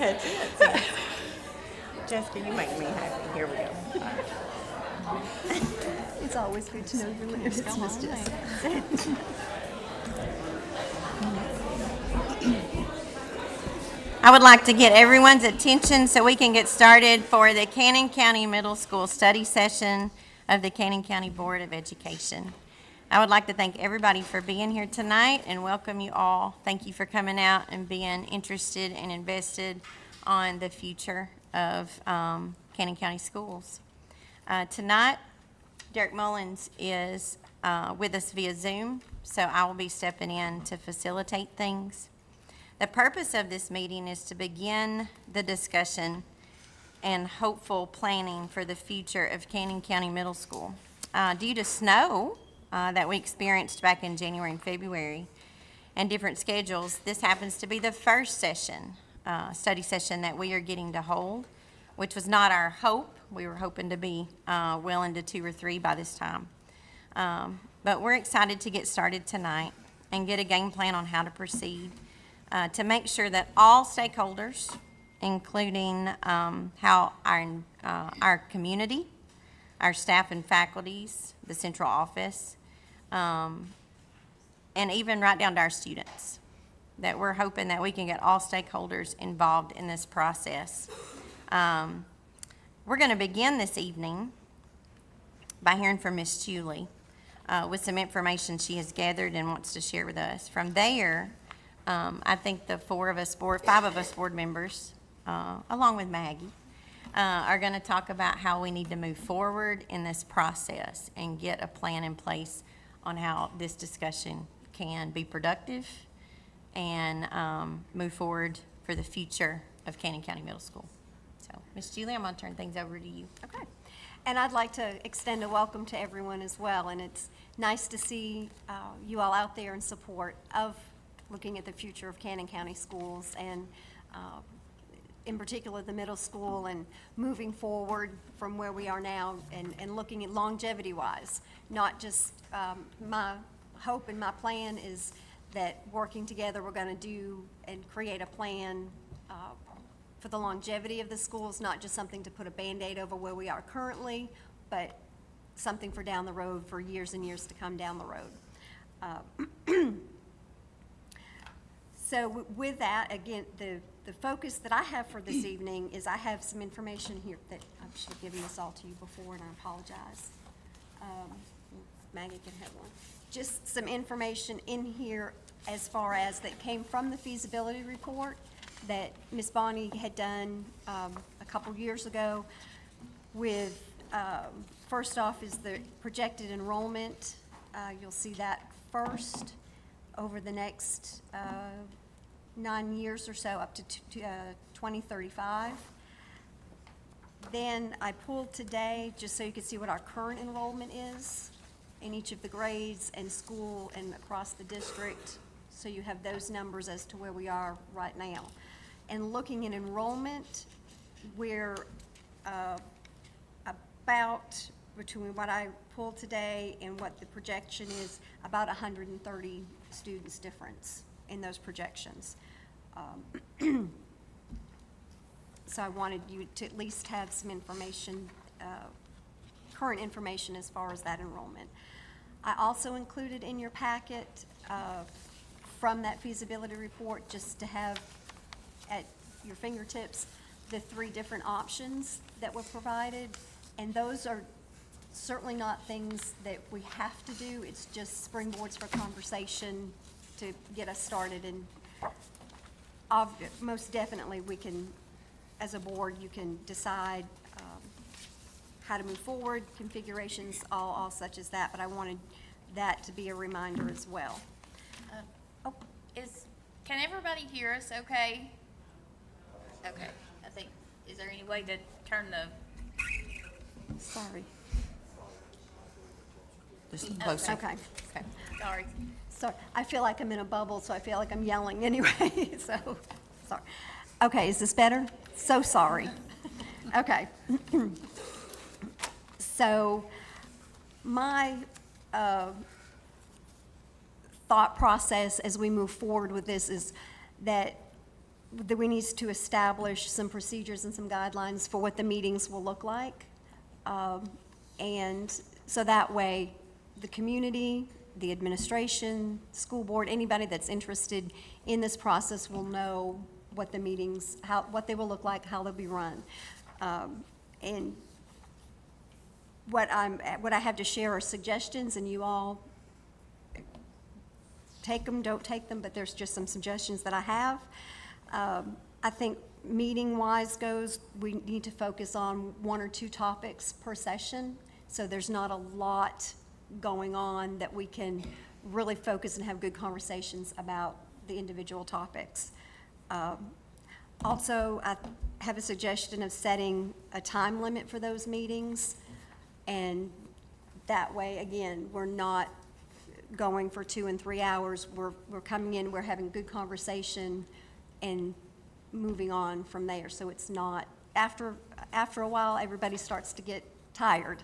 ahead. Jessica, you make me happy. Here we go. It's always good to know your limits, Miss Jess. I would like to get everyone's attention so we can get started for the Cannon County Middle School study session of the Cannon County Board of Education. I would like to thank everybody for being here tonight and welcome you all. Thank you for coming out and being interested and invested on the future of Cannon County schools. Tonight, Derek Mullins is with us via Zoom, so I will be stepping in to facilitate things. The purpose of this meeting is to begin the discussion and hopeful planning for the future of Cannon County Middle School. Due to snow that we experienced back in January and February and different schedules, this happens to be the first study session that we are getting to hold, which was not our hope. We were hoping to be well into 2 or 3 by this time. But we're excited to get started tonight and get a game plan on how to proceed to make sure that all stakeholders, including how our community, our staff and faculties, the central office, and even right down to our students, that we're hoping that we can get all stakeholders involved in this process. We're going to begin this evening by hearing from Miss Julie with some information she has gathered and wants to share with us. From there, I think the 5 of us board members, along with Maggie, are going to talk about how we need to move forward in this process and get a plan in place on how this discussion can be productive and move forward for the future of Cannon County Middle School. So, Ms. Julie, I'm going to turn things over to you. Okay. And I'd like to extend a welcome to everyone as well. And it's nice to see you all out there in support of looking at the future of Cannon County schools and in particular the middle school and moving forward from where we are now and looking at longevity-wise. Not just my hope and my plan is that working together we're going to do and create a plan for the longevity of the schools, not just something to put a Band-Aid over where we are currently, but something for down the road, for years and years to come down the road. So with that, again, the focus that I have for this evening is I have some information here that I should have given this all to you before, and I apologize. Maggie can have one. Just some information in here as far as that came from the feasibility report that Ms. Bonnie had done a couple years ago with, first off is the projected enrollment. You'll see that first over the next 9 years or so up to 2035. Then I pulled today, just so you can see what our current enrollment is in each of the grades and school and across the district, so you have those numbers as to where we are right now. And looking at enrollment, we're about, between what I pulled today and what the projection is, about 130 students difference in those projections. So I wanted you to at least have some information, current information as far as that enrollment. I also included in your packet from that feasibility report, just to have at your fingertips, the 3 different options that were provided. And those are certainly not things that we have to do. It's just springboards for conversation to get us started. And most definitely we can, as a board, you can decide how to move forward, configurations, all such as that. But I wanted that to be a reminder as well. Can everybody hear us okay? Okay, I think, is there any way to turn the, Sorry. Just closer. Okay. sorry. Sorry, I feel like I'm in a bubble, so I feel like I'm yelling anyway, so, sorry. Okay, is this better? So sorry. Okay. So, my thought process as we move forward with this is that that we need to establish some procedures and some guidelines for what the meetings will look like. And so that way, the community, the administration, school board, anybody that's interested in this process will know what the meetings, what they will look like, how they'll be run. And what I have to share are suggestions, and you all take them, don't take them, but there's just some suggestions that I have. I think meeting-wise goes, we need to focus on 1 or 2 topics per session, so there's not a lot going on that we can really focus and have good conversations about the individual topics. Also, I have a suggestion of setting a time limit for those meetings, and that way, again, we're not going for 2 and 3 hours. We're coming in, we're having good conversation, and moving on from there. So it's not, after a while, everybody starts to get tired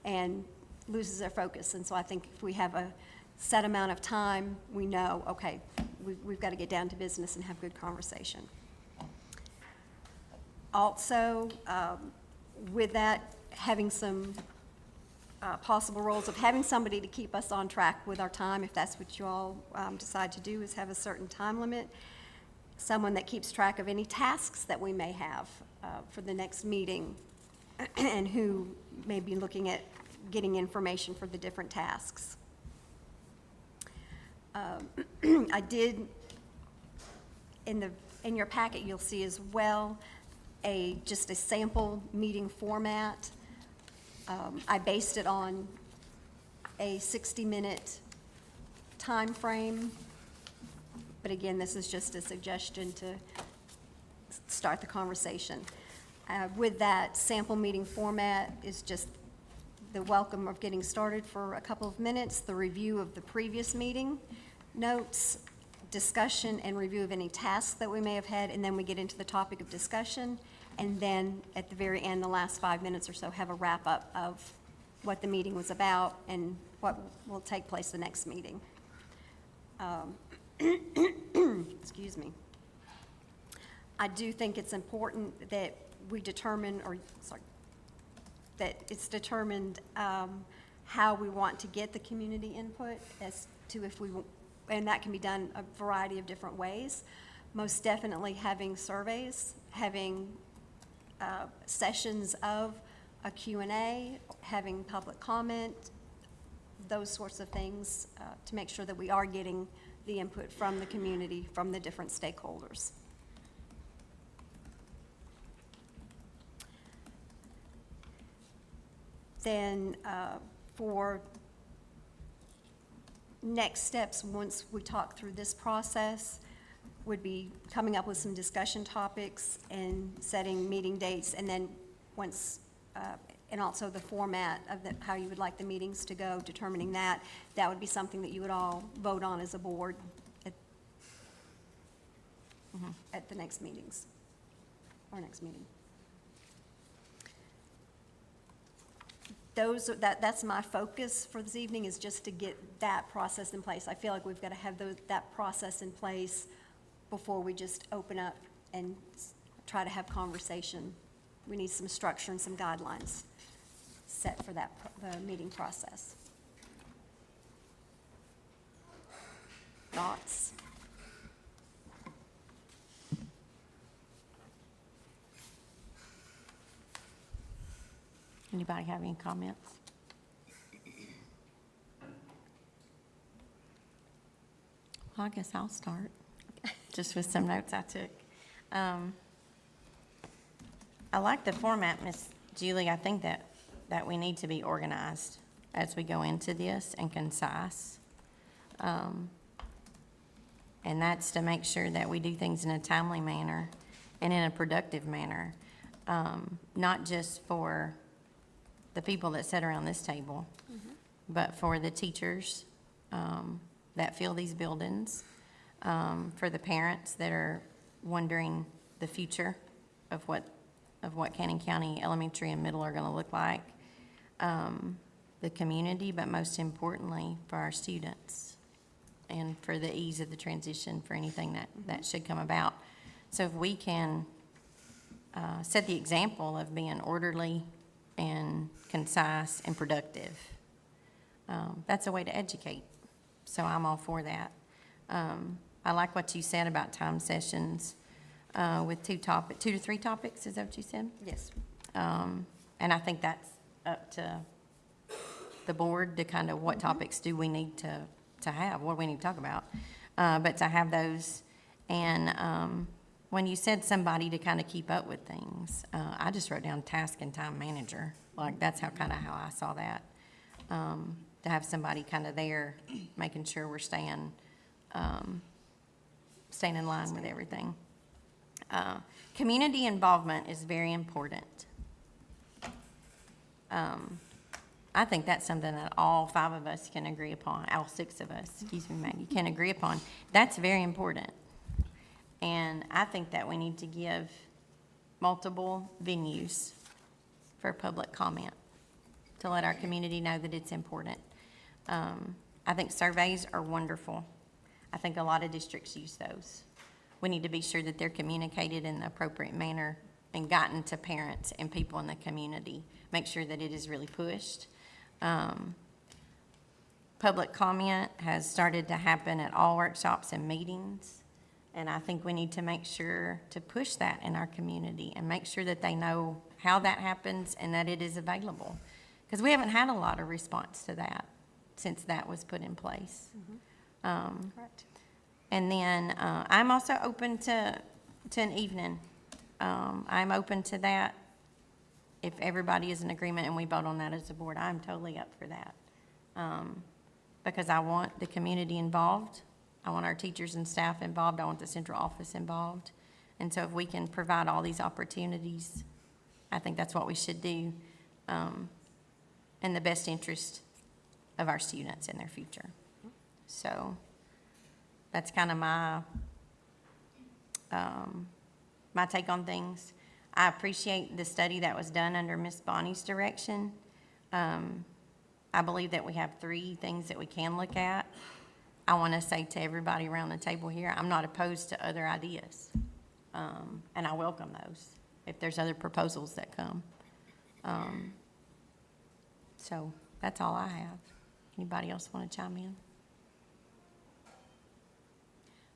and loses their focus. And so I think if we have a set amount of time, we know, okay, we've got to get down to business and have good conversation. Also, with that, having some possible roles of having somebody to keep us on track with our time, if that's what you all decide to do, is have a certain time limit. Someone that keeps track of any tasks that we may have for the next meeting, and who may be looking at getting information for the different tasks. I did, in your packet, you'll see as well, just a sample meeting format. I based it on a 60-minute time frame, but again, this is just a suggestion to start the conversation. With that sample meeting format is just the welcome of getting started for a couple of minutes, the review of the previous meeting notes, discussion and review of any tasks that we may have had, and then we get into the topic of discussion, and then at the very end, the last 5 minutes or so, have a wrap-up of what the meeting was about and what will take place the next meeting. Excuse me. I do think it's important that we determine, that it's determined how we want to get the community input as to if we, and that can be done a variety of different ways. Most definitely having surveys, having sessions of a Q&A, having public comment, those sorts of things to make sure that we are getting the input from the community, from the different stakeholders. Then for next steps, once we talk through this process, would be coming up with some discussion topics and setting meeting dates, and then once, and also the format of how you would like the meetings to go, determining that would be something that you would all vote on as a board at the next meetings, or next meeting. That's my focus for this evening, is just to get that process in place. I feel like we've got to have that process in place before we just open up and try to have conversation. We need some structure and some guidelines set for the meeting process. Thoughts? Anybody have any comments? Well, I guess I'll start, just with some notes I took. I like the format, Miss Julie. I think that we need to be organized as we go into this and concise. And that's to make sure that we do things in a timely manner and in a productive manner, not just for the people that sit around this table, but for the teachers that fill these buildings, for the parents that are wondering the future of what Cannon County Elementary and Middle are going to look like, the community, but most importantly for our students, and for the ease of the transition for anything that should come about. So if we can set the example of being orderly and concise and productive, that's a way to educate. So I'm all for that. I like what you said about time sessions with 2 to 3 topics, is that what you said? Yes. And I think that's up to the board to kind of what topics do we need to have, what do we need to talk about? But to have those, and when you said somebody to kind of keep up with things, I just wrote down task and time manager. Like, that's how I saw that. To have somebody kind of there, making sure we're staying in line with everything. Community involvement is very important. I think that's something that all 5 of us can agree upon, all 6 of us, excuse me, Maggie, can agree upon. That's very important. And I think that we need to give multiple venues for public comment to let our community know that it's important. I think surveys are wonderful. I think a lot of districts use those. We need to be sure that they're communicated in the appropriate manner and gotten to parents and people in the community. Make sure that it is really pushed. Public comment has started to happen at all workshops and meetings, and I think we need to make sure to push that in our community and make sure that they know how that happens and that it is available. Because we haven't had a lot of response to that since that was put in place. Correct. And then I'm also open to an evening. I'm open to that. If everybody is in agreement and we vote on that as a board, I'm totally up for that. Because I want the community involved. I want our teachers and staff involved. I want the central office involved. And so if we can provide all these opportunities, I think that's what we should do in the best interest of our students and their future. So that's kind of my take on things. I appreciate the study that was done under Miss Bonnie's direction. I believe that we have 3 things that we can look at. I want to say to everybody around the table here, I'm not opposed to other ideas. And I welcome those if there's other proposals that come. So that's all I have. Anybody else want to chime in?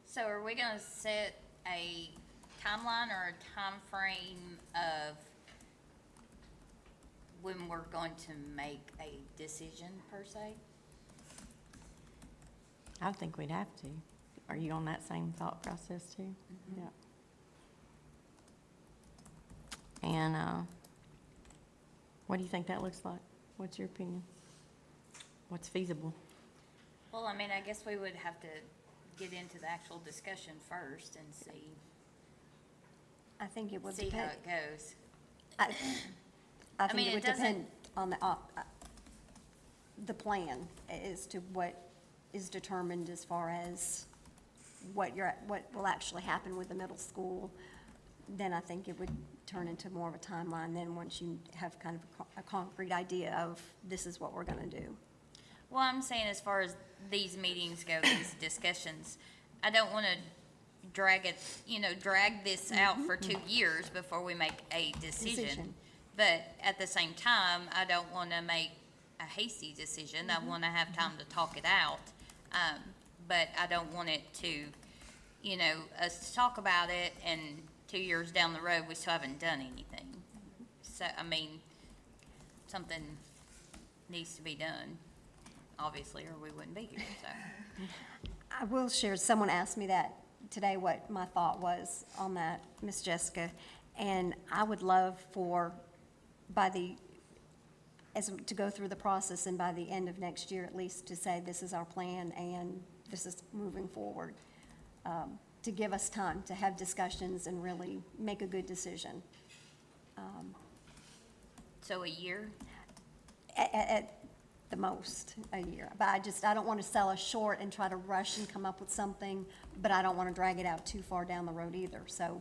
So are we gonna set a timeline or a time frame of when we're going to make a decision per se? I think we'd have to. Are you on that same thought process too? Mm-hmm. Yeah. And what do you think that looks like? What's your opinion? What's feasible? Well, I mean, I guess we would have to get into the actual discussion first and see I think it would how depend. it goes. I think mean, it it would depend on the plan as to what is determined as far as what will actually happen with the middle school. Then I think it would turn into more of a timeline then once you have kind of a concrete idea of this is what we're going to do. Well, I'm saying as far as these meetings go, these discussions, I don't want to drag this out for 2 years before we make a decision. But at the same time, I don't want to make a hasty decision. I want to have time to talk it out. But I don't want it to, us talk about it and 2 years down the road, we still haven't done anything. So, I mean, something needs to be done, obviously, or we wouldn't be here, so. I will share, someone asked me that today, what my thought was on that, Miss Jessica, and I would love for, to go through the process and by the end of next year at least to say this is our plan and this is moving forward, to give us time to have discussions and really make a good decision. So a year? At the most, a year. But I don't want to sell us short and try to rush and come up with something, but I don't want to drag it out too far down the road either. So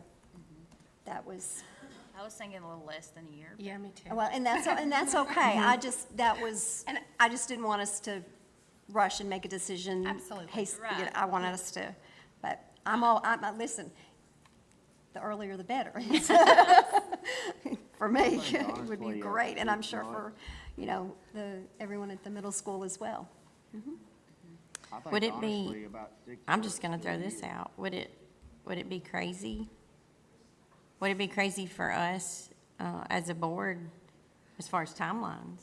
that was, I was thinking a little less than a year. Yeah, me too. well, and that's okay. I just didn't want us to rush and make a decision. Absolutely. Right. I wanted us to, but listen, the earlier the better. For me, think it would honestly, be great, and I'm sure it's for, everyone at the middle school as well. I think Would it be- honestly about 6 I'm just months gonna throw to a this year. out. Would it be crazy? Would it be crazy for us, as a board, as far as timelines?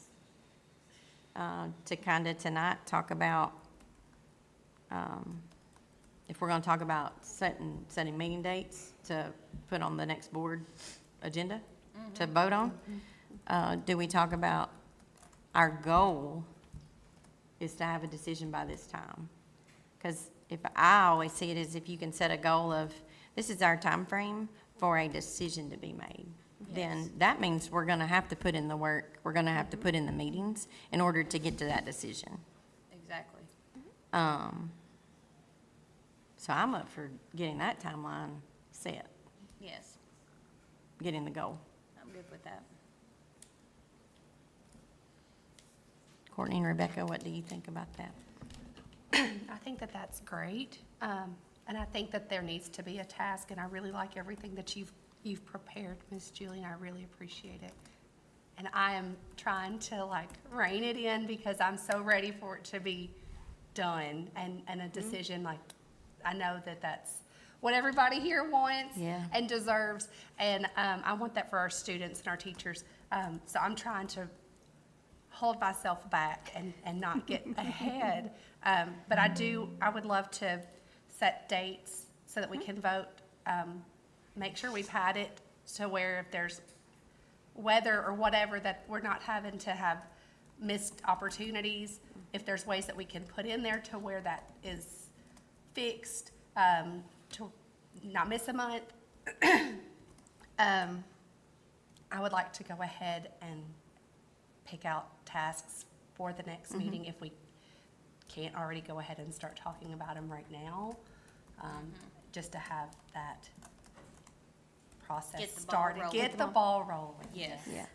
To kind of tonight talk about, if we're gonna talk about setting meeting dates to put on the next board agenda to vote on? Do we talk about our goal is to have a decision by this time? Because I always see it as if you can set a goal of, this is our time frame for a decision to be made, then that means we're gonna have to put in the work, we're gonna have to put in the meetings in order to get to that decision. Exactly. So I'm up for getting that timeline set, Yes, getting the goal. I'm good with that. Courtney and Rebecca, what do you think about that? I think that that's great, and I think that there needs to be a task, and I really like everything that you've prepared, Ms. Julie, and I really appreciate it. And I am trying to like rein it in because I'm so ready for it to be done and a decision, like, I know that that's what everybody here wants Yeah. and deserves, and I want that for our students and our teachers. So I'm trying to hold myself back and not get ahead. But I would love to set dates so that we can vote, make sure we've had it to where if there's weather or whatever, that we're not having to have missed opportunities. If there's ways that we can put in there to where that is fixed, to not miss a month. I would like to go ahead and pick out tasks for the next meeting if we can't already go ahead and start talking about them right now, just to have that process Get the ball started. rolling. Get the ball rolling. Yes. Yeah.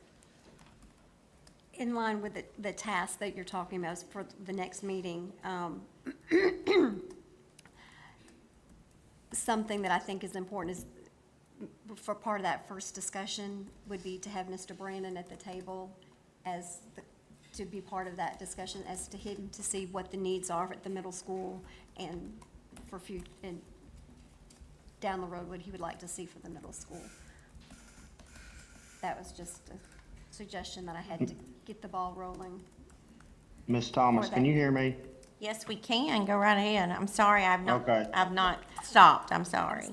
In line with the task that you're talking about is for the next meeting, something that I think is important is, for part of that first discussion, would be to have Mr. Brandon at the table to be part of that discussion, as to him to see what the needs are at the middle school and and down the road, what he would like to see for the middle school. That was just a suggestion that I had to get the ball rolling. Ms. Thomas, For can that. you hear me? Yes, we can. Go right ahead. I'm sorry, Okay. I've not stopped. I'm sorry.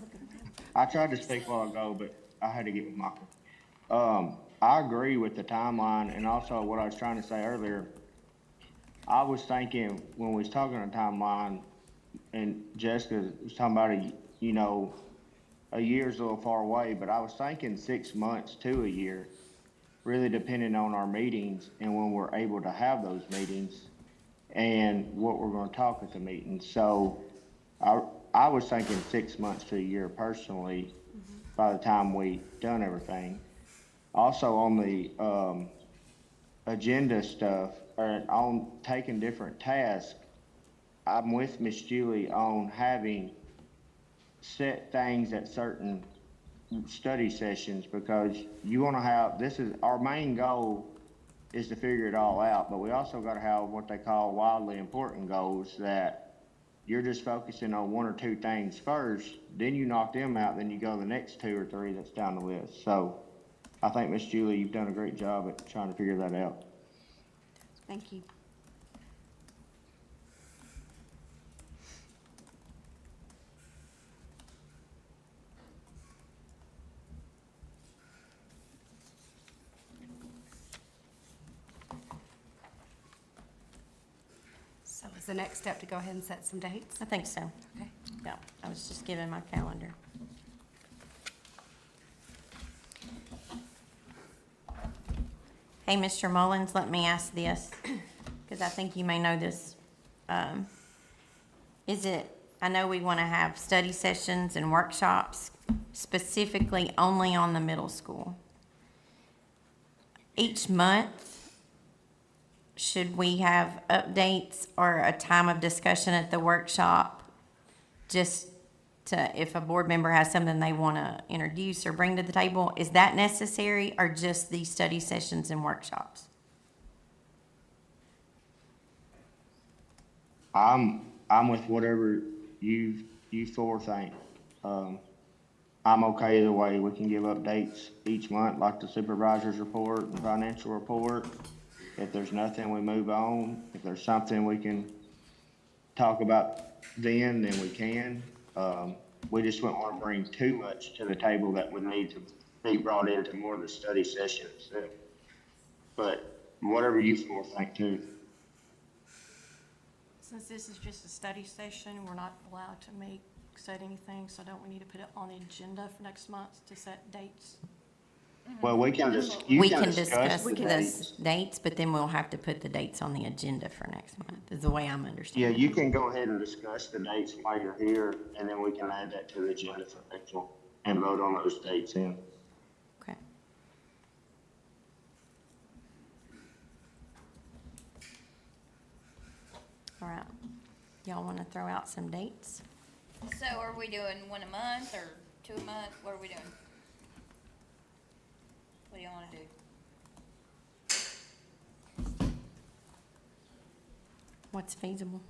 I tried to speak a while ago, but I had to get with Michael. I agree with the timeline, and also what I was trying to say earlier. I was thinking, when we was talking a timeline, and Jessica was talking about a year's a little far away, but I was thinking 6 months to a year, really depending on our meetings and when we're able to have those meetings and what we're gonna talk at the meetings. So I was thinking 6 months to a year personally, by the time we done everything. Also on the, agenda stuff, or on taking different tasks, I'm with Miss Julie on having set things at certain study sessions, because you wanna have, our main goal is to figure it all out, but we also gotta have what they call wildly important goals, that you're just focusing on one or two things first, then you knock them out, then you go to the next two or three that's down the list. So I think, Miss Julie, you've done a great job at trying to figure that out. Thank you. So is the next step to go ahead and set some dates? I think so. Okay. Yeah, I was just giving my calendar. Hey, Mr. Mullins, let me ask this, because I think you may know this. I know we want to have study sessions and workshops specifically only on the middle school. Each month, should we have updates or a time of discussion at the workshop just if a board member has something they want to introduce or bring to the table, is that necessary or just these study sessions and workshops? I'm with whatever you four think. I'm okay either way. We can give updates each month, like the supervisor's report and financial report. If there's nothing, we move on. If there's something we can talk about then we can. We just wouldn't want to bring too much to the table that would need to be brought into more of the study sessions. But whatever you four think too. Since this is just a study session, we're not allowed to set anything, so don't we need to put it on the agenda for next month to set dates? Well, we can just, We can discuss the the dates. dates, but then we'll have to put the dates on the agenda for next month, is the way I'm Yeah, understanding. you can go ahead and discuss the dates while you're here, and then we can add that to the agenda for April and vote on those dates in. Okay. All right. Y'all want to throw out some dates? So are we doing one a month or 2 a month? What are we doing? What do you wanna do? What's feasible?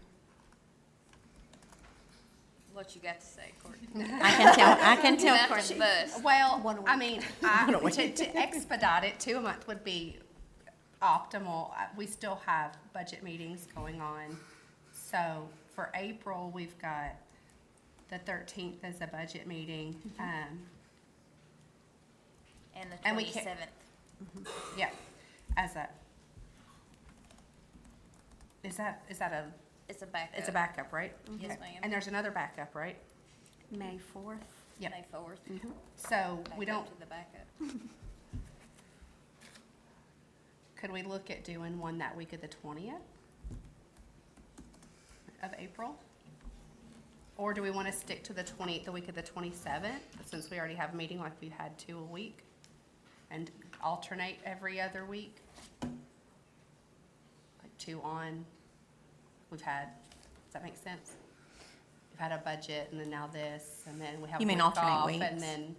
What you got to say, Courtney? I can tell Back Courtney. to the bus. Well, I mean, to expedite it, 2 a month would be optimal. We still have budget meetings going on. So for April, we've got the 13th as a budget meeting. And the And we can't- 27th. Yeah, as a, is that a, It's a backup. it's a backup, right? Yes, Okay. ma'am. And there's another backup, right? May 4th. Yep. May 4th. So we Backup don't, to the backup. could we look at doing one that week of the 20th of April? Or do we want to stick to the week of the 27th, since we already have a meeting like we've had 2 a week? And alternate every other week? Like 2 on, does that make sense? We've had a budget and then now this, and then we have a You mean week alternate off, weeks? and then,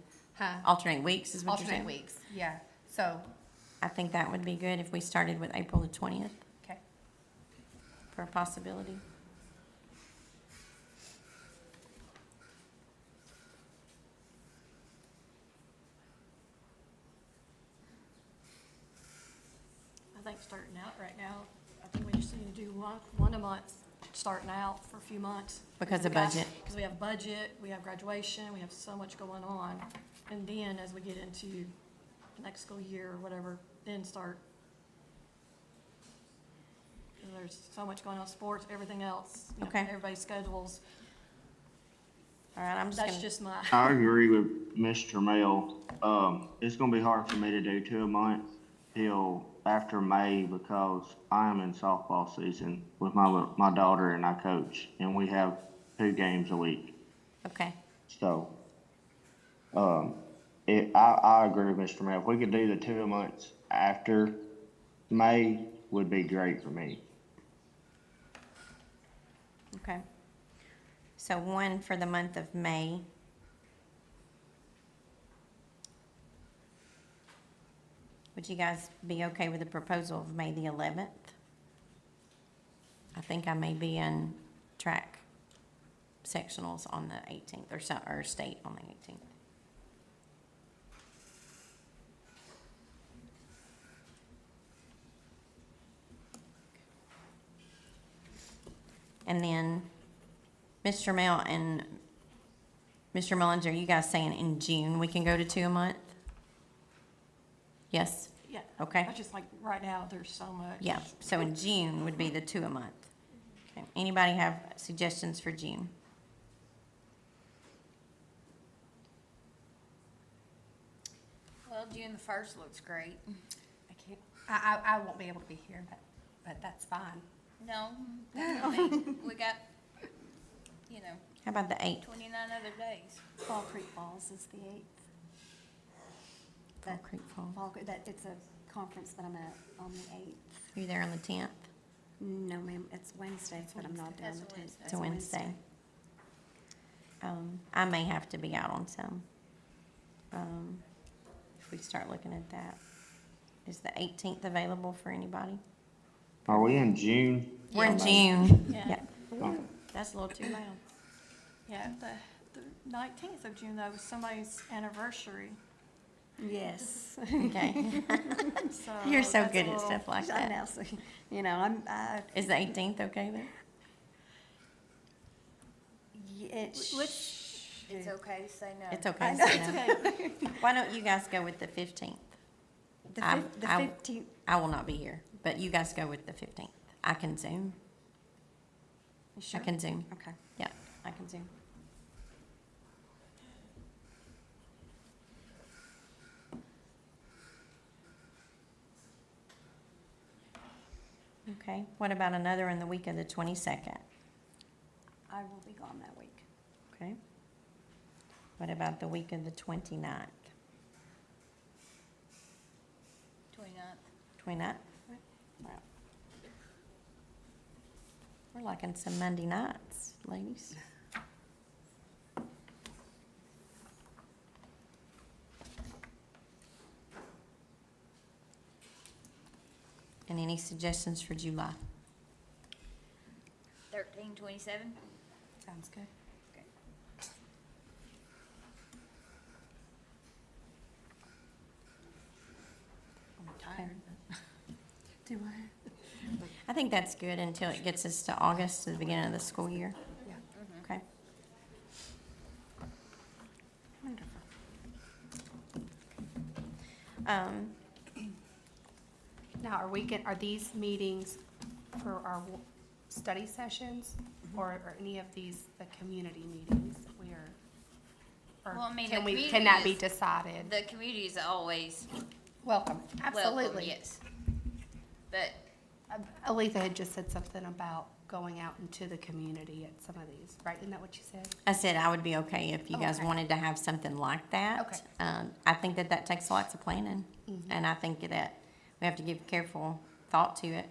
Alternate weeks is what you're saying? alternate weeks, yeah. So, I think that would be good if we started with April the 20th okay. for a possibility. I think starting out right now, I think we just need to do one a month, starting out for a few months. Because of budget. Because we have budget, we have graduation, we have so much going on. And then as we get into next school year or whatever, then start. 'Cause there's so much going on, sports, everything else. You know, Okay. Everybody's schedules. All right, I'm just That's gonna, just my, I agree with Mr. Mel. It's gonna be hard for me to do 2 a month till after May because I am in softball season with my daughter and I coach, and we have 2 games a week. okay. So, I agree with Mr. Mel. If we could do the 2 a month after May, would be great for me. Okay. So one for the month of May. Would you guys be okay with the proposal of May the 11th? I think I may be in track sectionals on the 18th or state on the 18th. And then Mr. Mel and Mr. Mullins, are you guys saying in June we can go to 2 a month? Yes? yeah. Okay. I just like, right now, there's so much. Yeah, so in June would be the 2 a month. Okay. Anybody have suggestions for June? Well, June the 1st looks great. I can't, I won't be able to be here, but that's fine. No, I mean, we got, How about the 8th? 29 other days. Fall Creek Falls is the 8th. Fall Creek Falls. It's a conference that I'm at on the 8th. Are you there on the 10th? No, ma'am, it's Wednesday, but I'm not there on the That's a 10th. Wednesday. It's a Wednesday. I may have to be out on some. If we start looking at that. Is the 18th available for anybody? Are we in June? We're in June. Yeah. Yeah. That's a little too loud. Yeah, the 19th of June, though, was somebody's anniversary, Yes. Okay. so. You're so that's a good at little- stuff like I that. know, so, Is the 18th okay then? It's okay to say no. It's okay. I know, to say it's no. okay. Why don't you guys go with the 15th? The I- 15th, I will not be here, but you guys go with the 15th. I can Zoom. you sure? I can Zoom. Okay. Yeah, I can Zoom. Okay, what about another in the week of the 22nd? I will be gone that week. Okay. What about the week of the 29th? 29th. 29th? Wow. We're liking some Monday nights, ladies. And any suggestions for July? 1327? Sounds good. Okay. I'm tired. Do I? I think that's good until it gets us to August, to the beginning of the school year. Yeah. Okay. Wonderful. Now, are these meetings for our study sessions, or are any of these the community meetings that we are? Or Well, I mean, can the we, can that be community is- decided? The community is always Welcome, welcome, absolutely. yes. But, Aletha had just said something about going out into the community at some of these, right? Isn't that what you said? I said I would be okay if you Oh, guys okay. wanted to have something like that. Okay. I think that that takes lots of planning, and I think that we have to give careful thought to it.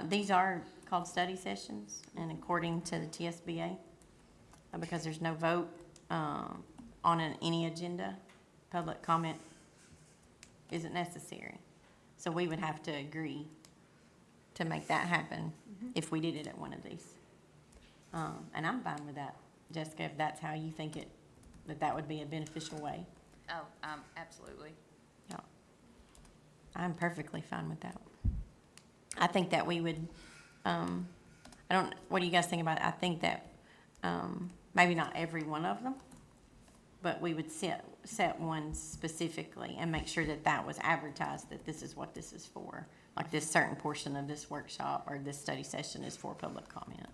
These are called study sessions, and according to the TSBA, because there's no vote on any agenda, public comment isn't necessary. So we would have to agree to make that happen if we did it at one of these. And I'm fine with that, Jessica, if that's how you think that would be a beneficial way. oh, absolutely. Yeah. I'm perfectly fine with that. I think that we would, what do you guys think about it? I think that, maybe not every one of them, but we would set one specifically and make sure that that was advertised, that this is what this is for. Like this certain portion of this workshop or this study session is for public comment.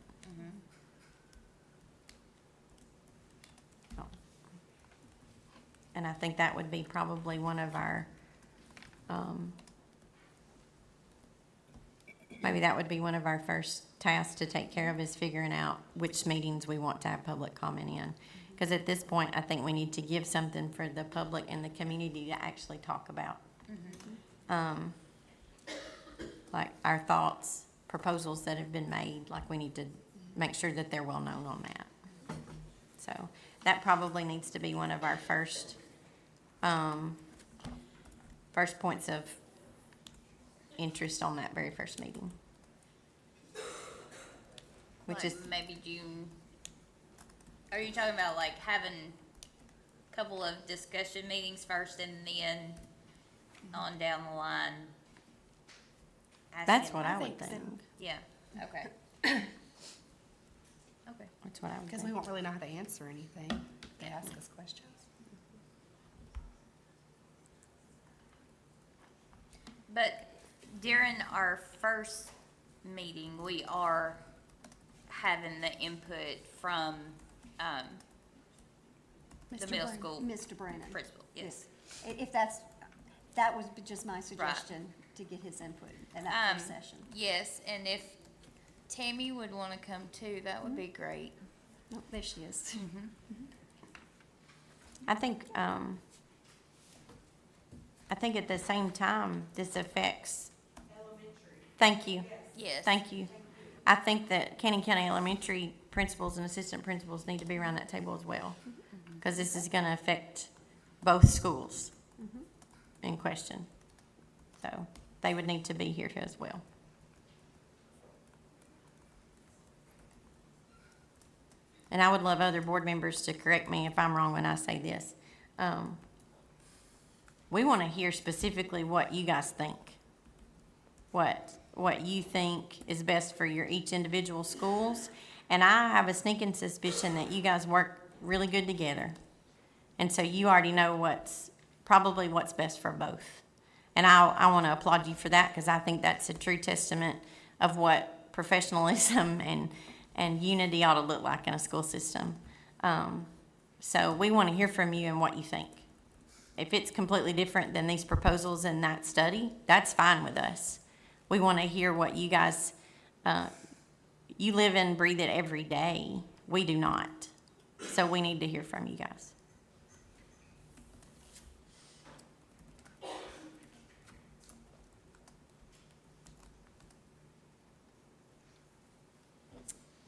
Oh. And I think that would be probably one of our, maybe that would be one of our first tasks to take care of, is figuring out which meetings we want to have public comment in. Because at this point, I think we need to give something for the public and the community to actually talk about. Like our thoughts, proposals that have been made, like we need to make sure that they're well known on that. So that probably needs to be one of our first points of interest on that very first meeting. Which Like is, maybe June. Are you talking about like having a couple of discussion meetings first and then on down the line? that's asking- what I would think so. think. Yeah, okay. Okay. That's what I would Because we think. won't really know how to answer anything if they ask us questions. But during our first meeting, we are having the input from, the Mr. middle Brennan- school Mr. Brennan. principal, yes. If that was just my suggestion, to get his input in that first session. Yes, and if Tammy would wanna come too, that would be great. Oh, there she is. I think at the same time, this affects. Thank you. Yes. Thank you. I think that Cannon County Elementary principals and assistant principals need to be around that table as well. Because this is gonna affect both schools in question. So they would need to be here as well. And I would love other board members to correct me if I'm wrong when I say this. We want to hear specifically what you guys think. What you think is best for your each individual schools. And I have a sneaking suspicion that you guys work really good together. And so you already know what's best for both. And I want to applaud you for that, because I think that's a true testament of what professionalism and unity ought to look like in a school system. So we want to hear from you and what you think. If it's completely different than these proposals in that study, that's fine with us. We want to hear what you guys, you live and breathe it every day. We do not. So we need to hear from you guys.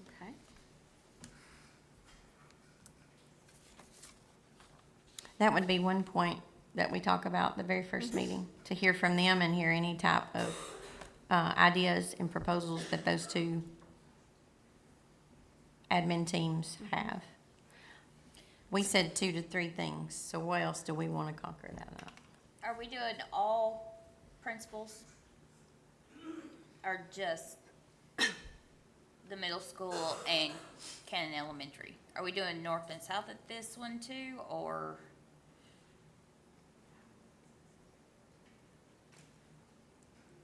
Okay. That would be one point that we talk about the very first meeting, to hear from them and hear any type of ideas and proposals that those two admin teams have. We said 2 to 3 things, so what else do we want to conquer that up? Are we doing all principals? Or just the middle school and Cannon Elementary? Are we doing north and south at this one too, or?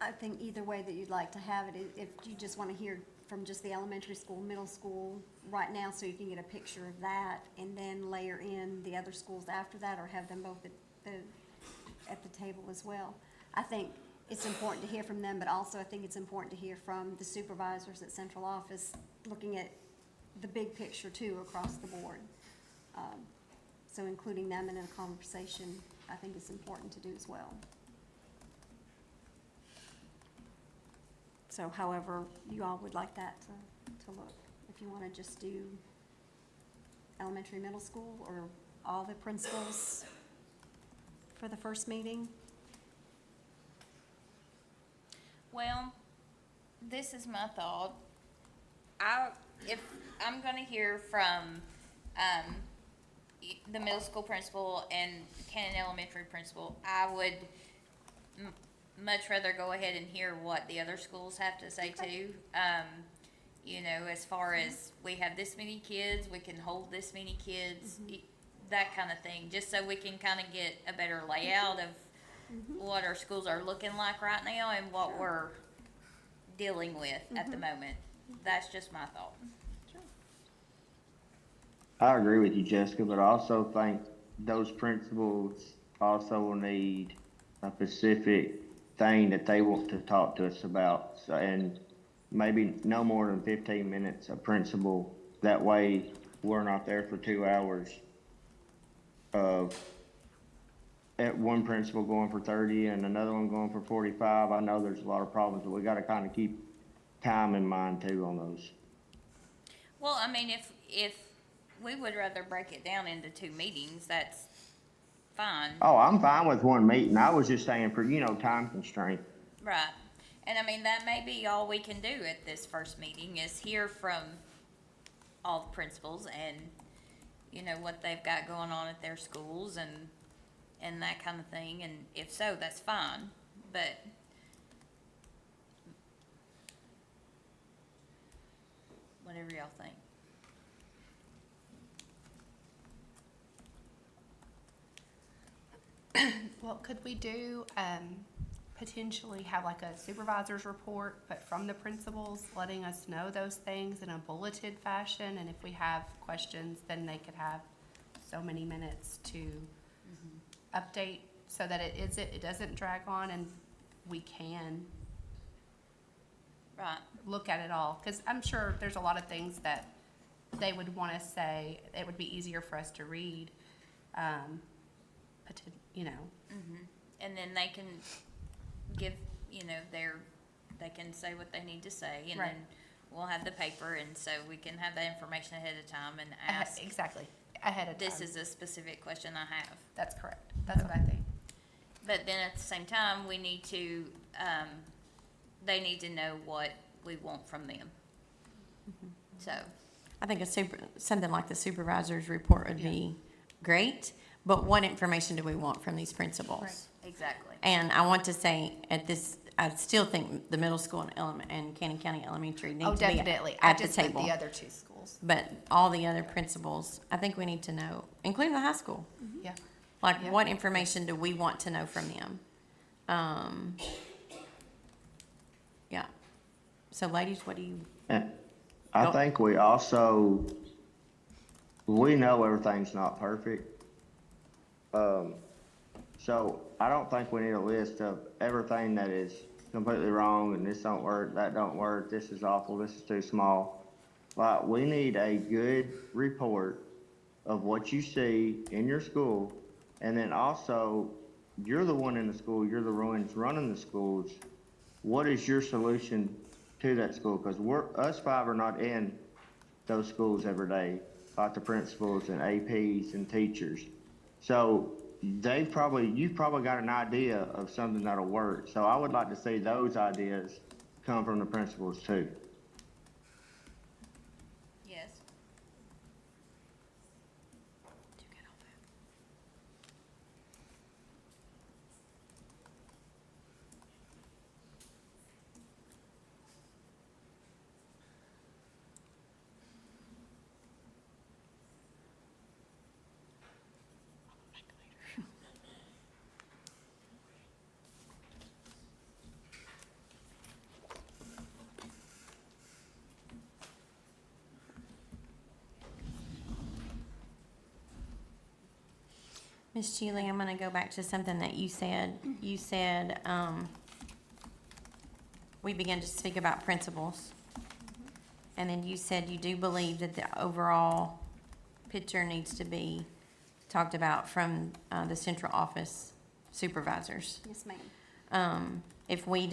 I think either way that you'd like to have it, if you just want to hear from just the elementary school, middle school right now, so you can get a picture of that, and then layer in the other schools after that, or have them both at the table as well. I think it's important to hear from them, but also I think it's important to hear from the supervisors at central office, looking at the big picture too across the board. So including them in a conversation, I think is important to do as well. So however you all would like that to look. If you want to just do elementary, middle school, or all the principals for the first meeting. Well, this is my thought. If I'm gonna hear from, the middle school principal and Cannon Elementary principal, I would much rather go ahead and hear what the other schools have to say too. You know, as far as we have this many kids, we can hold this many kids, that kind of thing, just so we can kind of get a better layout of what our schools are looking like right now and what we're dealing with at the moment. That's just my thought. I agree with you, Jessica, but I also think those principals also will need a specific thing that they want to talk to us about. So, and maybe no more than 15 minutes a principal. That way we're not there for 2 hours of at one principal going for 30 and another one going for 45. I know there's a lot of problems, but we got to kind of keep time in mind too on those. Well, I mean, if we would rather break it down into 2 meetings, that's fine. Oh, I'm fine with one meeting. I was just saying for, time constraint. Right. And I mean, that may be all we can do at this first meeting, is hear from all the principals and, what they've got going on at their schools and that kind of thing. And if so, that's fine. But whatever y'all think. Well, could we do, potentially have like a supervisor's report, but from the principals, letting us know those things in a bulleted fashion? And if we have questions, then they could have so many minutes to update, so that it doesn't drag on and we can Right. look at it all. Because I'm sure there's a lot of things that they would want to say. It would be easier for us to read, And then they can give, they can say what they need to say, and Right. then we'll have the paper, and so we can have that information ahead of time and ask, Exactly, ahead of time. this is a specific question I have. That's correct. That's what I think. But then at the same time, we need to, they need to know what we want from them. So, I think something like the supervisor's report would be great, but what information do we want from these principals? exactly. And I want to say I still think the middle school and Cannon County Elementary need Oh, to be definitely. I at the just meant table. the other two schools. But all the other principals, I think we need to know, including the high school. Yeah. Like, Yeah. what information do we want to know from them? Yeah. So ladies, what do you, And I Go. think we know everything's not perfect. So I don't think we need a list of everything that is completely wrong and this don't work, that don't work, this is awful, this is too small. Like, we need a good report of what you see in your school. And then also, you're the one in the school, you're the ones running the schools. What is your solution to that school? Because us five are not in those schools every day, like the principals and APs and teachers. So you've probably got an idea of something that'll work. So I would like to see those ideas come from the principals too. Yes. Ms. Shealy, I'm gonna go back to something that you said. You said, we began to speak about principals. And then you said you do believe that the overall picture needs to be talked about from, the central office supervisors. Yes, ma'am. If we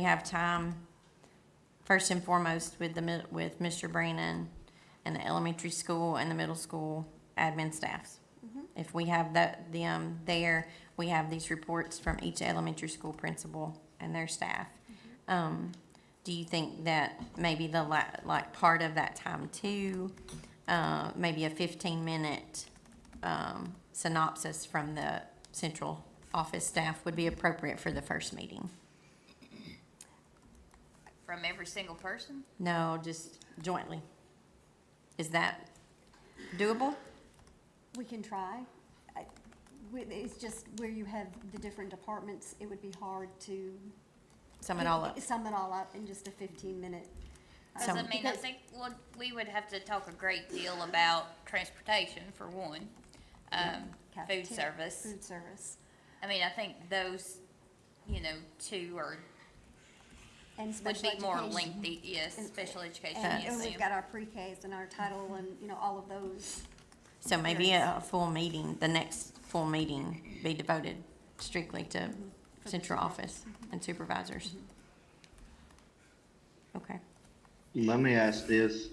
have time, first and foremost with with Mr. Brannon and the elementary school and the middle school admin staffs. If we have them there, we have these reports from each elementary school principal and their staff. Do you think that maybe like part of that time too, maybe a 15-minute synopsis from the central office staff would be appropriate for the first meeting? From every single person? No, just jointly. Is that doable? We can try. It's just where you have the different departments, it would be hard to. Sum it all up. Sum it all up in just a 15-minute. Cause So- I mean, I think, we would have to talk a great deal about transportation for one, food service. Food service. I mean, I think those, two And would special be more education. lengthy, yes, And- special education, And yes, we've ma'am. got our pre-Ks and our title and, all of those. So maybe a full meeting, the next full meeting be devoted strictly to central office and supervisors. Okay. Let me ask this,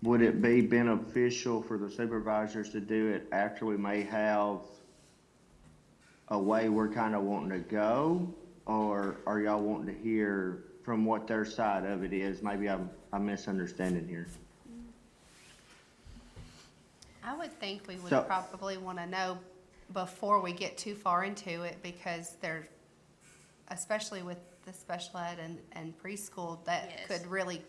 would it be beneficial for the supervisors to do it after we may have a way we're kind of wanting to go? Or are y'all wanting to hear from what their side of it is? Maybe I'm misunderstanding here. I would think we would So- probably want to know before we get too far into it, because there, especially with the special ed and preschool, that Yes. could really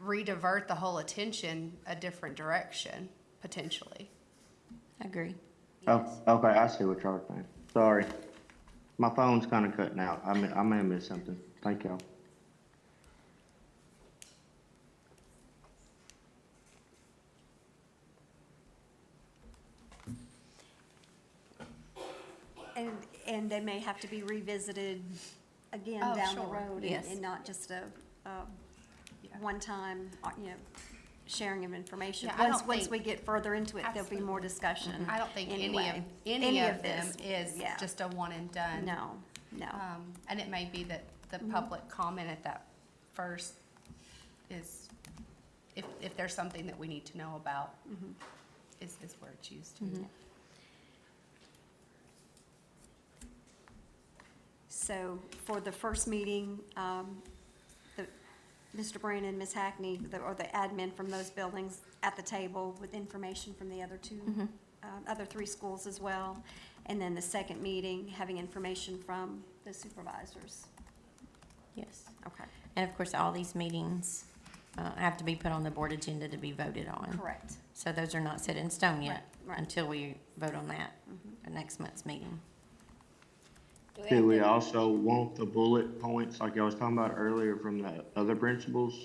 redivert the whole attention a different direction, potentially. I agree. Yes. Oh, okay, I see what y'all are saying. Sorry. My phone's kind of cutting out. I may have missed something. Thank y'all. And they may have to be revisited again Oh, down the sure. road. Yes. And not just a one-time, sharing of information. Yeah, I Once don't we think- get further into it, there'll be more discussion. I don't think anyway. any of them this, is yeah. just a one and done. No. And it may be that the public comment at that first is, if there's something that we need to know about, is where it's used. So for the first meeting, Mr. Brandon and Ms. Hackney, or the admin from those buildings at the table with information from the other other three schools as well. And then the second meeting, having information from the supervisors. Yes. Okay, And of course, all these meetings have to be put on the board agenda to be voted on. correct. So those are not set in stone yet Right. until we vote on that at next month's meeting. Do we also want the bullet points, like I was talking about earlier, from the other principals,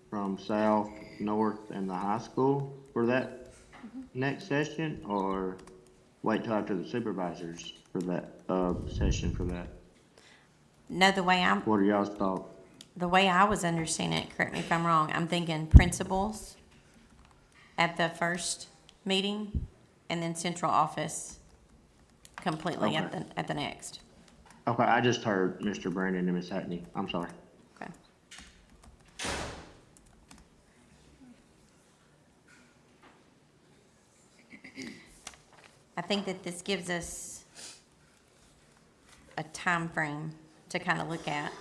from South, North, and the high school for that next session, or wait till after the supervisors for that, session for that? No, the way What are y'all's thoughts? the way I was understanding it, correct me if I'm wrong, I'm thinking principals at the first meeting, and then central office completely at Okay. the next. Okay, I just heard Mr. Brandon and Ms. Hackney, I'm sorry. Okay. I think that this gives us a time frame to kind of look at.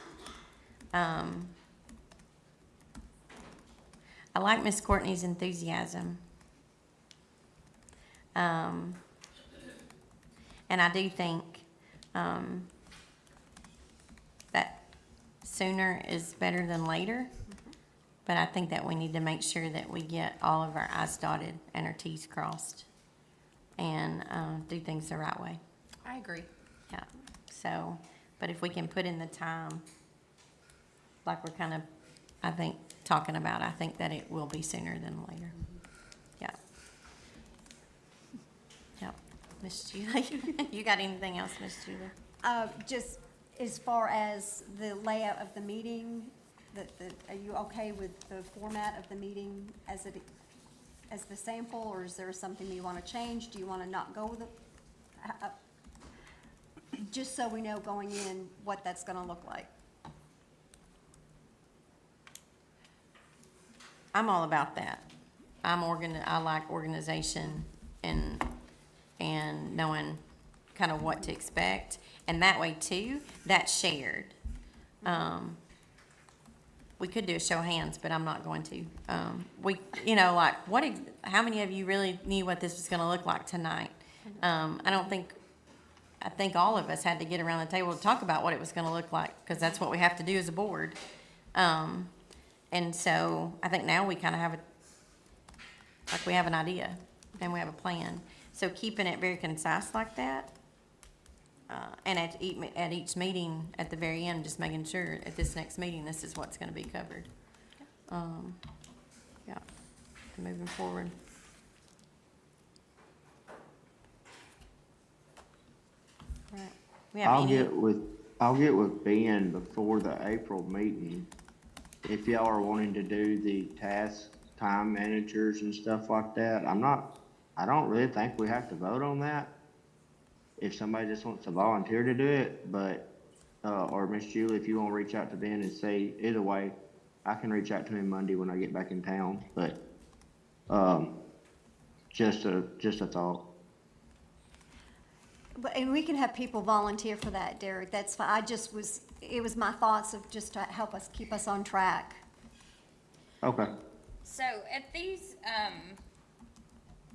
I like Miss Courtney's enthusiasm. And I do think, that sooner is better than later. But I think that we need to make sure that we get all of our i's dotted and our t's crossed and, do things the right way. I agree. Yeah, so, but if we can put in the time, like we're kind of, I think, talking about, I think that it will be sooner than later. Yeah. Yep. Miss Julie, you got anything else, Miss Julie? Just as far as the layout of the meeting, are you okay with the format of the meeting as the sample, or is there something that you want to change? Do you want to not go with it? Just so we know going in what that's going to look like. I'm all about that. I like organization and knowing kind of what to expect. And that way too, that's shared. We could do a show of hands, but I'm not going to. How many of you really knew what this was gonna look like tonight? I think all of us had to get around the table to talk about what it was gonna look like, because that's what we have to do as a board. And so I think now we kind of have we have an idea and we have a plan. So keeping it very concise like that, and at each meeting, at the very end, just making sure at this next meeting, this is what's gonna be covered. Yeah, moving forward. Right. We have I'll any- get with Ben before the April meeting. If y'all are wanting to do the time managers and stuff like that, I don't really think we have to vote on that. If somebody just wants to volunteer to do it, but, or Miss Julie, if you wanna reach out to Ben and say, either way, I can reach out to him Monday when I get back in town, but, just a thought. And we can have people volunteer for that, Derek. That's fine. It was my thoughts of just to help us, keep us on track. Okay. So at these,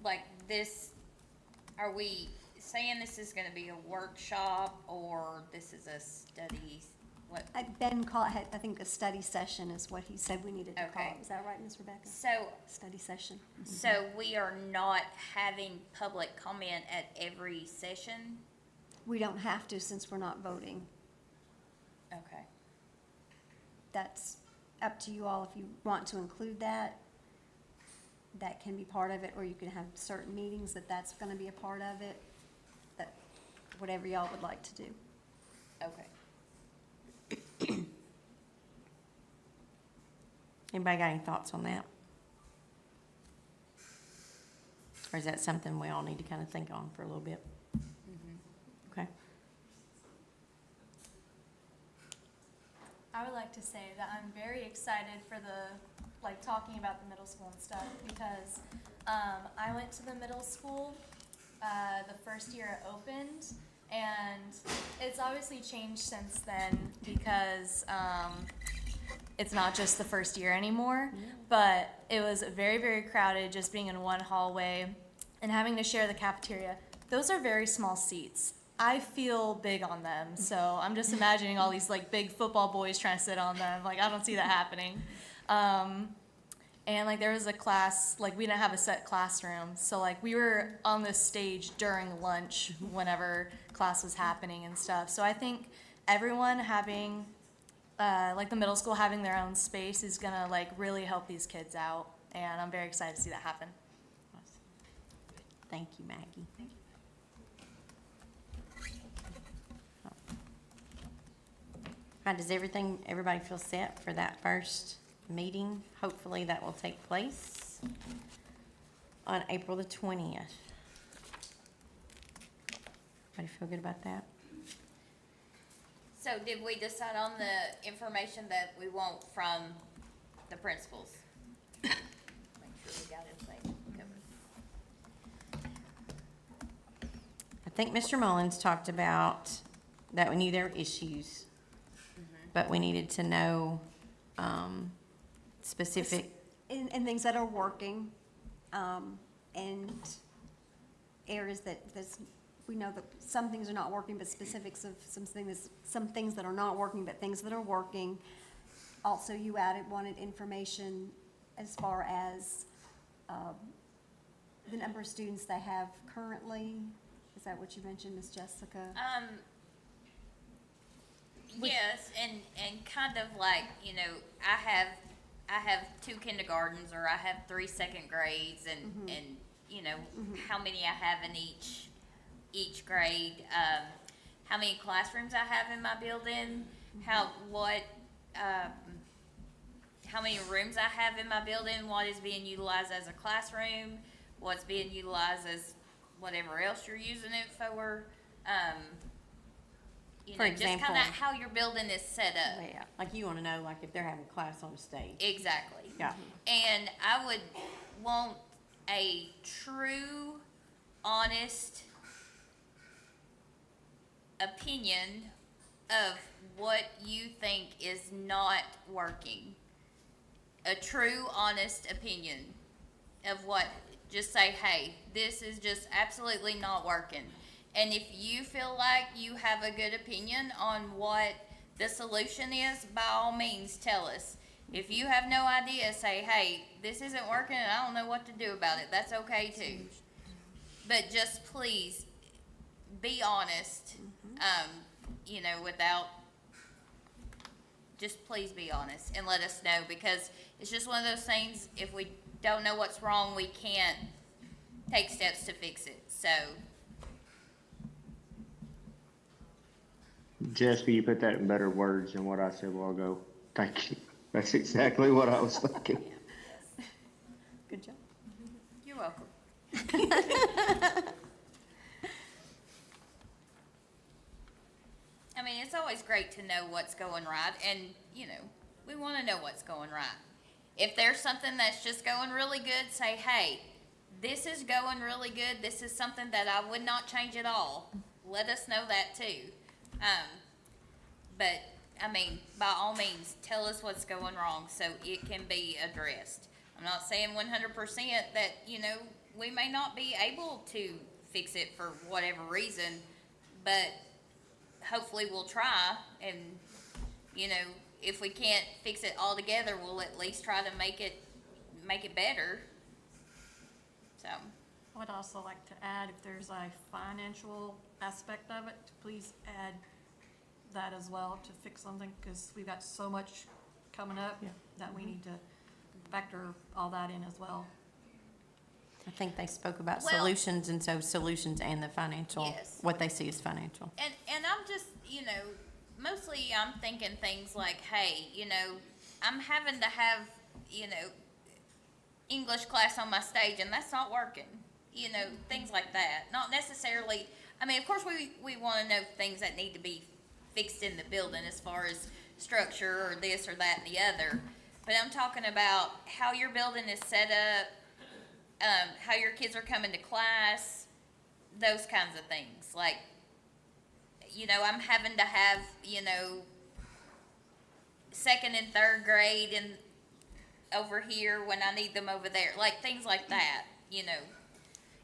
like this, are we saying this is gonna be a workshop or this is a study? What? Ben called, I think a study session is what he said we needed to call Okay. it. Is that right, Ms. Rebecca? So, Study session. so we are not having public comment at every session? We don't have to since we're not voting. Okay. That's up to you all if you want to include that. That can be part of it, or you can have certain meetings that's gonna be a part of it. That, whatever y'all would like to do. Okay. Anybody got any thoughts on that? Or is that something we all need to kind of think on for a little bit? Okay. to say that I'm very excited for talking about the middle school and stuff, because I went to the middle school the first year it opened, and it's obviously changed since then because it's not just the first year anymore, but it was very, very crowded just being in one hallway and having to share the cafeteria. Those are very small seats. I feel big on them, so I'm just imagining all these big football boys trying to sit on them. I don't see that happening. And there was a class, we didn't have a set classroom, so we were on this stage during lunch whenever class was happening and stuff. So I think everyone having, the middle school having their own space is gonna really help these kids out, and I'm very excited to see that happen. Thank you, Maggie. All right, does everybody feel set for that first meeting? Hopefully that will take place on April the 20th. Everybody feel good about that? So did we decide on the information that we want from the principals? Make sure we got everything covered. I think Mr. Mullins talked about that we knew there were issues, but we needed to know specific. And things that are working, and areas we know that some things are not working, but specifics of some things that are not working, but things that are working. Also, you wanted information as far as the number of students they have currently. Is that what you mentioned, Ms. Jessica? Yes, and kind of I have 2 kindergartens, or I have 3 second grades, and how many I have in each grade, how many classrooms I have in my building, how many rooms I have in my building, what is being utilized as a classroom, what's being utilized as whatever else you're using it for. For example, just kind of how your building is set up. Yeah, you want to know, if they're having class on a stage. Exactly. Yeah. And I would want a true, honest opinion of what you think is not working. A true, honest opinion of just say, hey, this is just absolutely not working. And if you feel like you have a good opinion on what the solution is, by all means, tell us. If you have no idea, say, hey, this isn't working and I don't know what to do about it. That's okay too. But just please be honest, please be honest and let us know, because it's just one of those things, if we don't know what's wrong, we can't take steps to fix it. So, Jessica, you put that in better words than what I said a while ago. Thank you. That's exactly what I was thinking. Good job. you're welcome. I mean, it's always great to know what's going right, and, we want to know what's going right. If there's something that's just going really good, say, hey, this is going really good, this is something that I would not change at all. Let us know that too. But, by all means, tell us what's going wrong so it can be addressed. I'm not saying 100% that, we may not be able to fix it for whatever reason, but hopefully we'll try, and, if we can't fix it all together, we'll at least try to make it better. So, I would also like to add, if there's a financial aspect of it, please add that as well to fix something, because we've got so much coming up that we need to factor all that in as well. I think they spoke about Well- solutions, and so solutions and the financial, Yes. what they see as financial. And I'm just, mostly I'm thinking things like, hey, I'm having to have, English class on my stage, and that's not working. Things like that. Not necessarily, of course we want to know things that need to be fixed in the building as far as structure or this or that and the other. But I'm talking about how your building is set up, how your kids are coming to class, those kinds of things. Like, I'm having to have, second and third grade and over here when I need them over there, like things like that,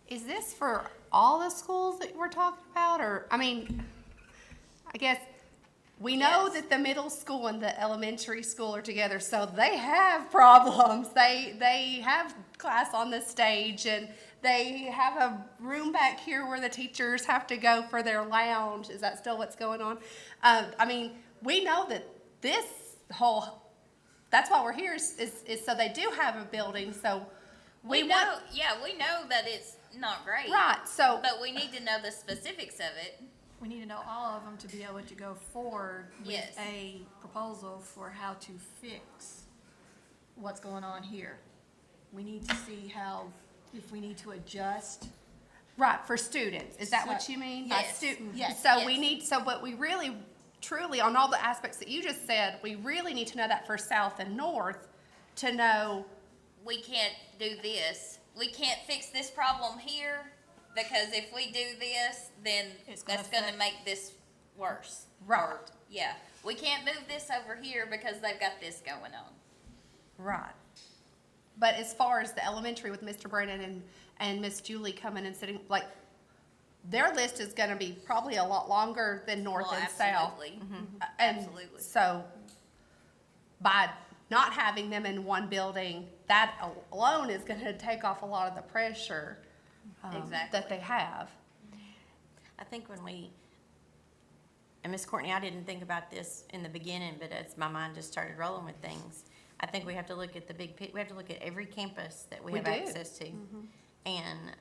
Is this for all the schools that we're talking about, or, I guess, we know Yes. that the middle school and the elementary school are together, so they have problems. They have class on the stage, and they have a room back here where the teachers have to go for their lounge. Is that still what's going on? We know that this that's why we're here, is so they do have a building, so we we know, want, we know that it's not great. right, so. But we need to know the specifics of it. We need to know all of them to be able to go forward with Yes. a proposal for how to fix what's going on here. We need to see if we need to adjust. Right, for students, is that what So- you mean? By Yes. student- Yes. So we Yes. need, but we really, truly, on all the aspects that you just said, we really need to know that for South and North, to know, We can't do this. We can't fix this problem here because if we do this, then It's gonna that's gonna affect- make this worse. Right. Or, yeah, we can't move this over here because they've got this going on. right. But as far as the elementary with Mr. Brennan and Miss Julie coming and sitting, like, their list is gonna be probably a lot longer than North Well, and South. absolutely. And Absolutely. so, by not having them in one building, that alone is gonna take off a lot of the pressure that Exactly. they have. I think and Miss Courtney, I didn't think about this in the beginning, but as my mind just started rolling with things, I think we have to look at the big we have to look at every campus that we We have do. access to. And,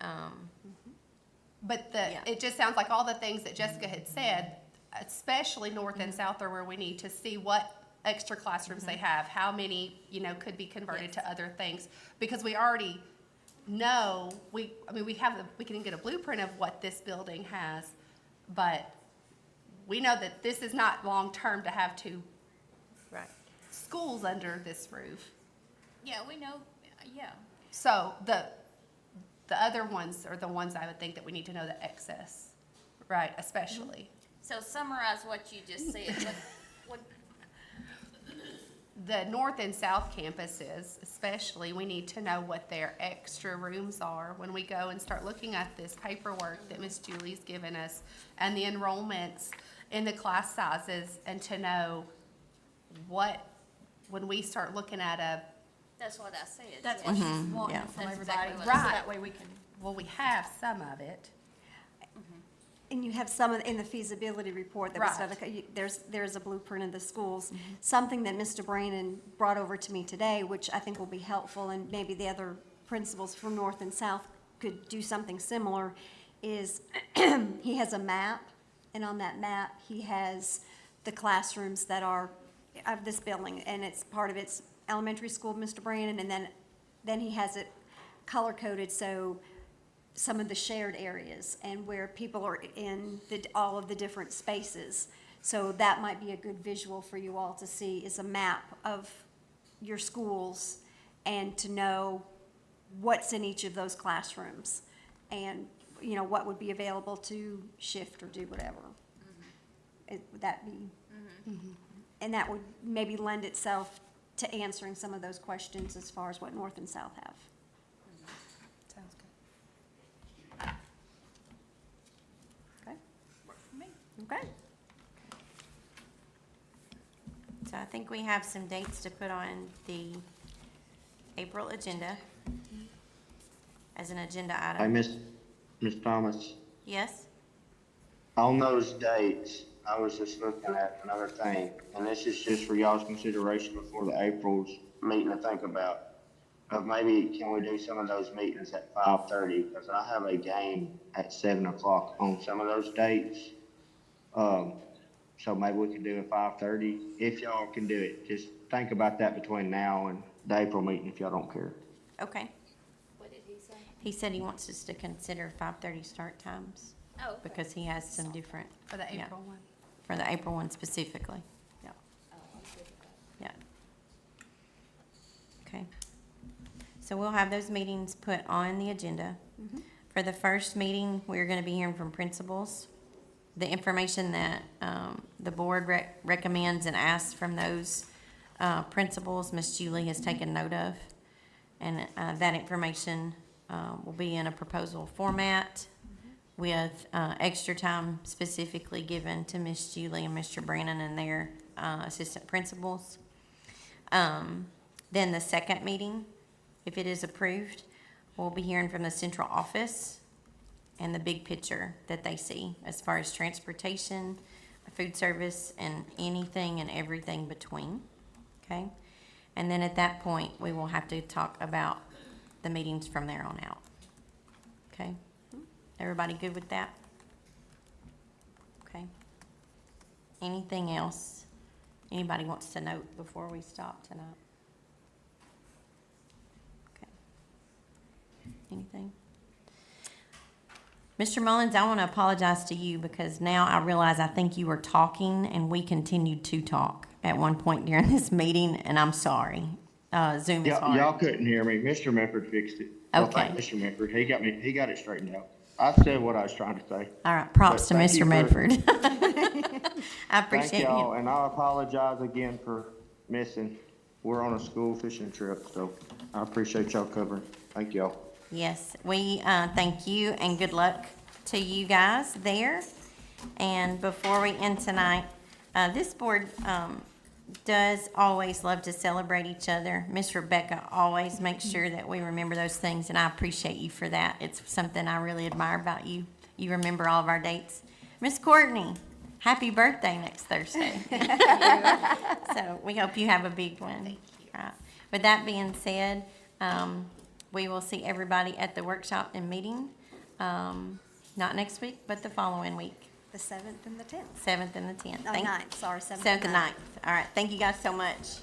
But Yeah. it just sounds like all the things that Jessica had said, especially North and South, are where we need to see what extra classrooms they have, how many, could be converted to other things. Because we already know, we can get a blueprint of what this building has, but we know that this is not long-term to have two right. schools under this roof. Yeah, we know, yeah. So the other ones are the ones I would think that we need to know the excess, right, especially. So summarize what you just said. What, The North and South campuses especially, we need to know what their extra rooms are when we go and start looking at this paperwork that Miss Julie's given us and the enrollments in the class sizes, and to know when we start looking at that's what I said. That's yeah. what she's wanting yeah. from That's everybody, exactly so what I said. that way we can. well, we have some of it. And you have some in the feasibility report that was Right. done. There's a blueprint of the schools. Something that Mr. Brannon brought over to me today, which I think will be helpful, and maybe the other principals from North and South could do something similar, is he has a map, and on that map, he has the classrooms that are of this building, and it's part of its elementary school, Mr. Brannon, and then he has it color-coded, so some of the shared areas and where people are in all of the different spaces. So that might be a good visual for you all to see, is a map of your schools and to know what's in each of those classrooms and, what would be available to shift or do whatever. Would that be? And that would maybe lend itself to answering some of those questions as far as what North and South have. Sounds good. Okay? Work for me. Okay. So I think we have some dates to put on the April agenda as an agenda Hey, item. Miss Thomas, Yes? on those dates, I was just looking at another thing, and this is just for y'all's consideration before the April's meeting to think about. Of maybe, can we do some of those meetings at 5:30, because I have a game at 7 o'clock on some of those dates. So maybe we can do it 5:30, if y'all can do it. Just think about that between now and the April meeting, if y'all don't care. Okay. What did he say? He said he wants us to consider 5:30 start times Oh, okay. because he has some different. For the Yeah. April one. for the April one specifically. Yeah. Yeah. Okay. So we'll have those meetings put on the agenda. For the first meeting, we're gonna be hearing from principals. The information that, the board recommends and asks from those, principals, Ms. Julie has taken note of. And, that information, will be in a proposal format with, extra time specifically given to Ms. Julie and Mr. Brannon and their, assistant principals. Then the second meeting, if it is approved, we'll be hearing from the central office and the big picture that they see as far as transportation, food service, and anything and everything between, okay? And then at that point, we will have to talk about the meetings from there on out, okay? Everybody good with that? Okay. Anything else anybody wants to note before we stop tonight? Okay. Anything? Mr. Mullins, I want to apologize to you because now I realize I think you were talking and we continued to talk at one point during this meeting, and I'm sorry. Zoom is hard. Y'all couldn't hear me. Mr. Medford fixed it. Well, Okay. thank Mr. Medford. He got it straightened out. I said what I was trying to say. All right, props to But thank you Mr. Medford. I Thank appreciate y'all, you. and I apologize again for missing. We're on a school fishing trip, so I appreciate y'all covering. Thank y'all. Yes, we thank you and good luck to you guys there. And before we end tonight, this board does always love to celebrate each other. Miss Rebecca always makes sure that we remember those things, and I appreciate you for that. It's something I really admire about you. You remember all of our dates. Miss Courtney, happy birthday next Thursday. So we hope you have a big one. Thank you. Right. With that being said, we will see everybody at the workshop and meeting, not next week, but the following week, The 7th and the 10th. 7th and the 10th. Oh, 9th, sorry, 7th 7th and and 9th. All right, thank you guys so much.